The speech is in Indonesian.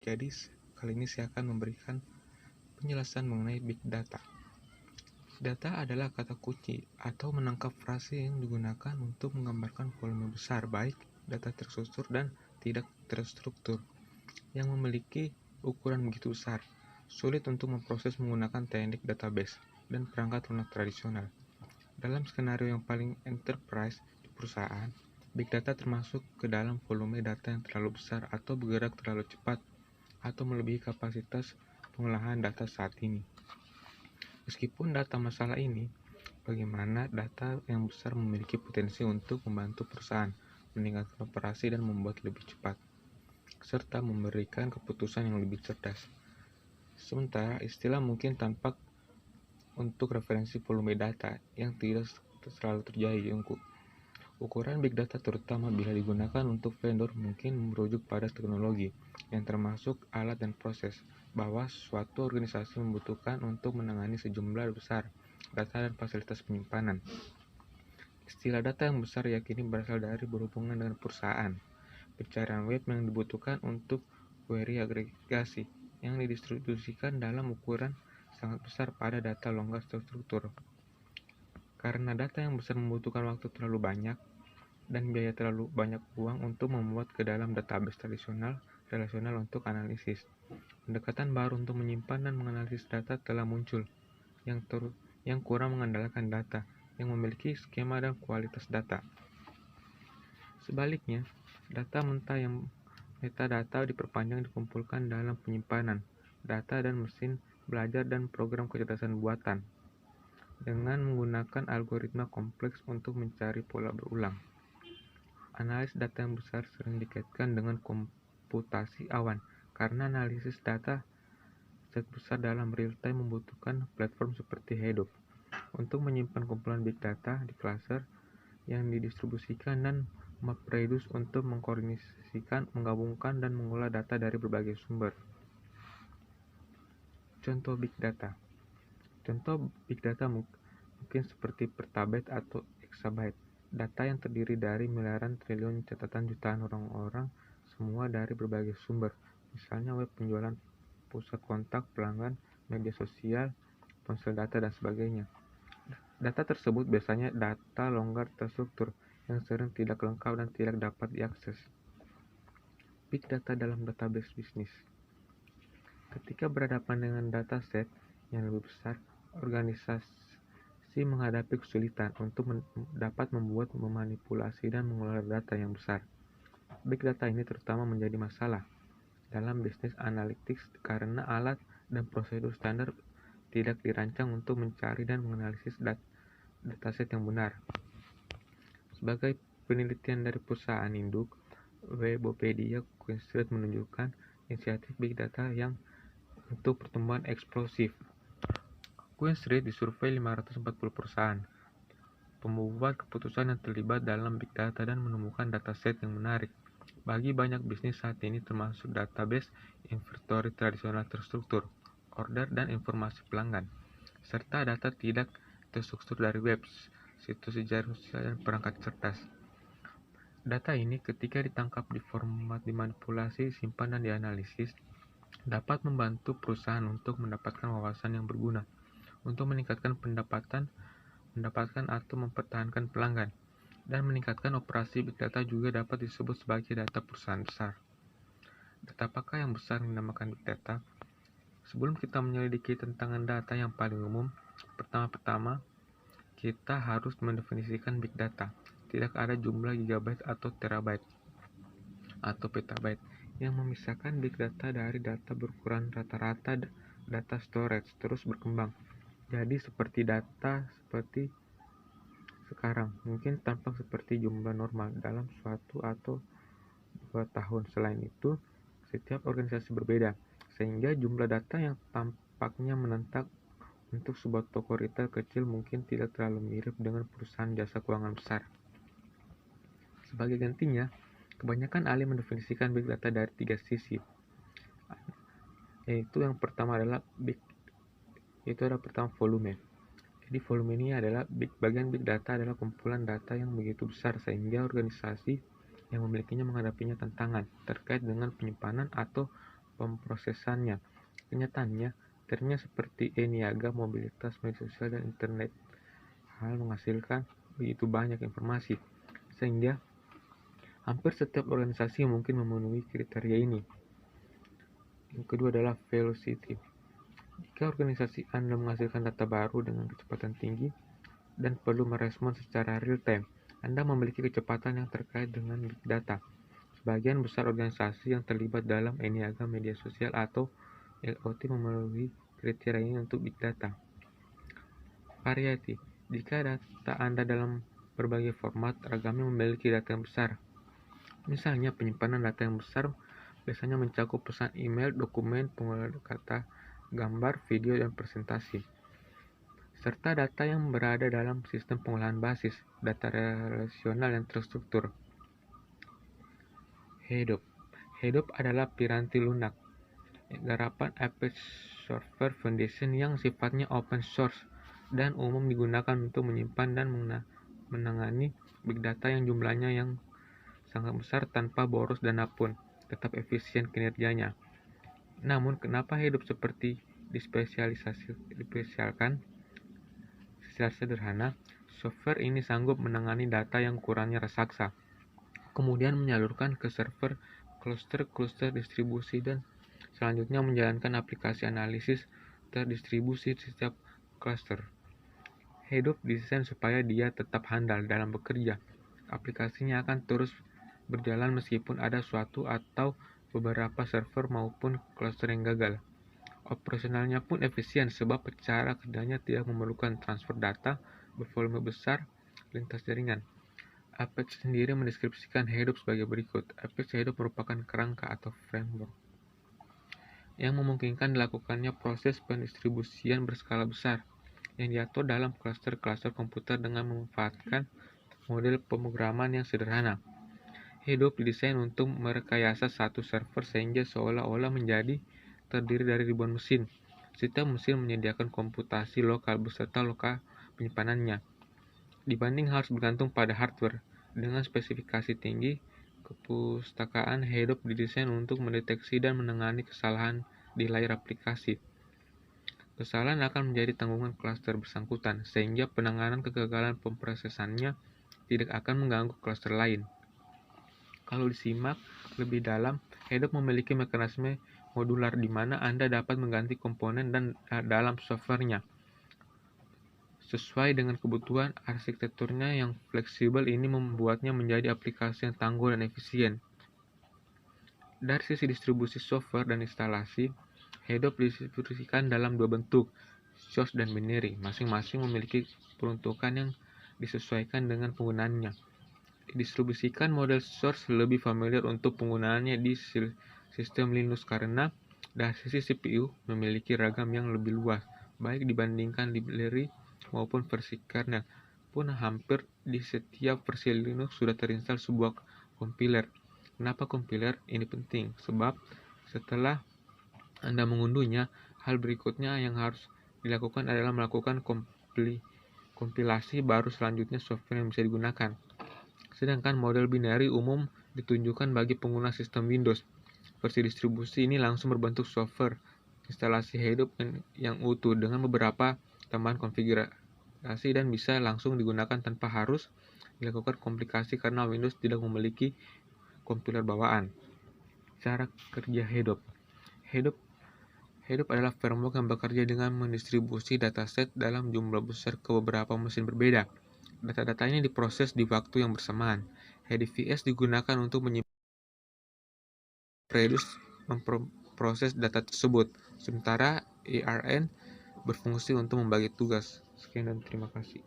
Jadi, kali ini saya akan memberikan penjelasan mengenai Big Data. Data adalah kata kunci atau menangkap frase yang digunakan untuk menggambarkan volume besar, baik data terstruktur dan tidak terstruktur, yang memiliki ukuran begitu besar, sulit untuk memproses menggunakan teknik database dan perangkat lunak tradisional. Dalam skenario yang paling enterprise di perusahaan, Big Data termasuk ke dalam volume data yang terlalu besar atau bergerak terlalu cepat atau melebihi kapasitas pengolahan data saat ini. Meskipun data masalah ini, bagaimana data yang besar memiliki potensi untuk membantu perusahaan meningkatkan operasi dan membuat lebih cepat, serta memberikan keputusan yang lebih cerdas. Sementara istilah mungkin tampak untuk referensi volume data yang tidak selalu terjadi. Ukuran Big Data terutama bila digunakan untuk vendor mungkin merujuk pada teknologi yang termasuk alat dan proses bahwa suatu organisasi membutuhkan untuk menangani sejumlah besar data dan fasilitas penyimpanan. Istilah data yang besar yakini berasal dari berhubungan dengan perusahaan. Pencarian web yang dibutuhkan untuk query agregasi yang didistribusikan dalam ukuran sangat besar pada data longgar terstruktur. Karena data yang besar membutuhkan waktu terlalu banyak dan biaya terlalu banyak uang untuk membuat ke dalam database relasional untuk analisis. Pendekatan baru untuk menyimpan dan menganalisis data telah muncul, yang kurang mengandalkan data, yang memiliki skema dan kualitas data. Sebaliknya, data mentah yang metadata diperpanjang dikumpulkan dalam penyimpanan, data dan mesin belajar dan program kecerdasan buatan, dengan menggunakan algoritma kompleks untuk mencari pola berulang. Analisis data yang besar sering dikaitkan dengan komputasi awan, karena analisis data set besar dalam real time membutuhkan platform seperti Hadoop untuk menyimpan kumpulan big data di cluster yang didistribusikan dan MapReduce untuk mengkoordinasikan, menggabungkan, dan mengolah data dari berbagai sumber. Contoh Big Data. Contoh Big Data mungkin seperti petabyte atau exabyte, data yang terdiri dari miliaran triliun catatan jutaan orang-orang, semua dari berbagai sumber, misalnya web penjualan, pusat kontak pelanggan, media sosial, ponsel data, dan sebagainya. Data tersebut biasanya data longgar terstruktur yang sering tidak lengkap dan tidak dapat diakses. Big Data dalam database bisnis. Ketika berhadapan dengan dataset yang lebih besar, organisasi menghadapi kesulitan untuk dapat membuat, memanipulasi, dan mengelola data yang besar. Big Data ini terutama menjadi masalah dalam bisnis analytics karena alat dan prosedur standar tidak dirancang untuk mencari dan menganalisis dataset yang benar. Sebagai penelitian dari perusahaan induk, Webopedia QueenStreet menunjukkan inisiatif Big Data yang untuk pertumbuhan eksplosif. QueenStreet disurvei 540 perusahaan pembuat keputusan yang terlibat dalam Big Data dan menemukan dataset yang menarik. Bagi banyak bisnis saat ini termasuk database, inventory tradisional terstruktur, order dan informasi pelanggan, serta data tidak terstruktur dari web, situs sejarah sosial, dan perangkat cerdas. Data ini ketika ditangkap di format dimanipulasi, simpan, dan dianalisis, dapat membantu perusahaan untuk mendapatkan wawasan yang berguna, untuk meningkatkan mendapatkan atau mempertahankan pelanggan, dan meningkatkan operasi Big Data juga dapat disebut sebagai data perusahaan besar. Data apakah yang besar dinamakan Big Data? Sebelum kita menyelidiki tentang data yang paling umum, pertama-tama kita harus mendefinisikan Big Data. Tidak ada jumlah gigabyte atau terabyte atau petabyte yang memisahkan Big Data dari data berukuran rata-rata. Data storage terus berkembang. Jadi seperti seperti sekarang, mungkin tampak seperti jumlah normal dalam suatu atau 2 tahun. Selain itu, setiap organisasi berbeda, sehingga jumlah data yang tampaknya menentang untuk sebuah toko retail kecil mungkin tidak terlalu mirip dengan perusahaan jasa keuangan besar. Sebagai gantinya, kebanyakan ahli mendefinisikan Big Data dari 3 sisi, yaitu yang pertama adalah volume. Jadi volume ini adalah bagian Big Data adalah kumpulan data yang begitu besar sehingga organisasi yang memilikinya menghadapinya tantangan terkait dengan penyimpanan atau pemrosesannya. Kenyataannya, ternyata seperti e-niaga, mobilitas, media sosial, dan internet hal menghasilkan begitu banyak informasi, sehingga hampir setiap organisasi mungkin memenuhi kriteria ini. Yang kedua adalah velocity. Jika organisasi Anda menghasilkan data baru dengan kecepatan tinggi dan perlu merespons secara real time, Anda memiliki kecepatan yang terkait dengan big data. Sebagian besar organisasi yang terlibat dalam e-niaga, media sosial, atau IoT memenuhi kriteria ini untuk big data. Variety. Jika data Anda dalam berbagai format, ragamnya memiliki data yang besar. Misalnya, penyimpanan data yang besar biasanya mencakup pesan email, dokumen, pengolahan kata, gambar, video, dan presentasi. Serta data yang berada dalam sistem pengolahan basis, data relasional yang terstruktur. Hadoop. Hadoop adalah piranti lunak, garapan Apache Software Foundation yang sifatnya open source dan umum digunakan untuk menyimpan dan menangani big data yang jumlahnya yang sangat besar tanpa boros dana pun tetap efisien kinerjanya. Namun, kenapa Hadoop seperti dispesialkan? Secara sederhana, software ini sanggup menangani data yang ukurannya raksasa, kemudian menyalurkan ke server, kluster distribusi, dan selanjutnya menjalankan aplikasi analisis terdistribusi di setiap cluster. Hadoop didesain supaya dia tetap handal dalam bekerja. Aplikasinya akan terus berjalan meskipun ada suatu atau beberapa server maupun cluster yang gagal. Operasionalnya pun efisien sebab cara kerjanya tidak memerlukan transfer data bervolume besar lintas jaringan. Apache sendiri mendeskripsikan Hadoop sebagai berikut. Apache Hadoop merupakan kerangka atau framework yang memungkinkan dilakukannya proses pendistribusian berskala besar yang diatur dalam klaster-klaster komputer dengan memanfaatkan model pemrograman yang sederhana. Hadoop didesain untuk merekayasa satu server sehingga seolah-olah menjadi terdiri dari ribuan mesin. Setiap mesin menyediakan komputasi lokal beserta lokal penyimpanannya. Dibanding harus bergantung pada hardware dengan spesifikasi tinggi, kepustakaan Hadoop didesain untuk mendeteksi dan menangani kesalahan di layar aplikasi. Kesalahan akan menjadi tanggungan klaster bersangkutan, sehingga penanganan kegagalan pemrosesannya tidak akan mengganggu klaster lain. Kalau disimak lebih dalam, Hadoop memiliki mekanisme modular di mana Anda dapat mengganti komponen dan dalam softwarenya sesuai dengan kebutuhan. Arsitekturnya yang fleksibel ini membuatnya menjadi aplikasi yang tangguh dan efisien. Dari sisi distribusi software dan instalasi, Hadoop didistribusikan dalam dua bentuk, source dan binary. Masing-masing memiliki peruntukan yang disesuaikan dengan penggunaannya. Didistribusikan model source lebih familiar untuk penggunaannya di sistem Linux karena dari sisi CPU memiliki ragam yang lebih luas, baik dibandingkan library maupun versi kernel. Pun hampir di setiap versi Linux sudah terinstall sebuah compiler. Kenapa compiler? Ini penting, sebab setelah Anda mengunduhnya, hal berikutnya yang harus dilakukan adalah melakukan kompilasi baru selanjutnya software yang bisa digunakan. Sedangkan model binary umum ditunjukkan bagi pengguna sistem Windows. Versi distribusi ini langsung berbentuk software instalasi Hadoop yang utuh dengan beberapa tambahan konfigurasi dan bisa langsung digunakan tanpa harus dilakukan komplikasi karena Windows tidak memiliki kompiler bawaan. Cara kerja Hadoop. Hadoop adalah framework yang bekerja dengan mendistribusi dataset dalam jumlah besar ke beberapa mesin berbeda. Data-data ini diproses di waktu yang bersamaan. HDFS digunakan untuk menyimpan Redis memproses data tersebut, sementara ARN berfungsi untuk membagi tugas. Sekian dan terima kasih.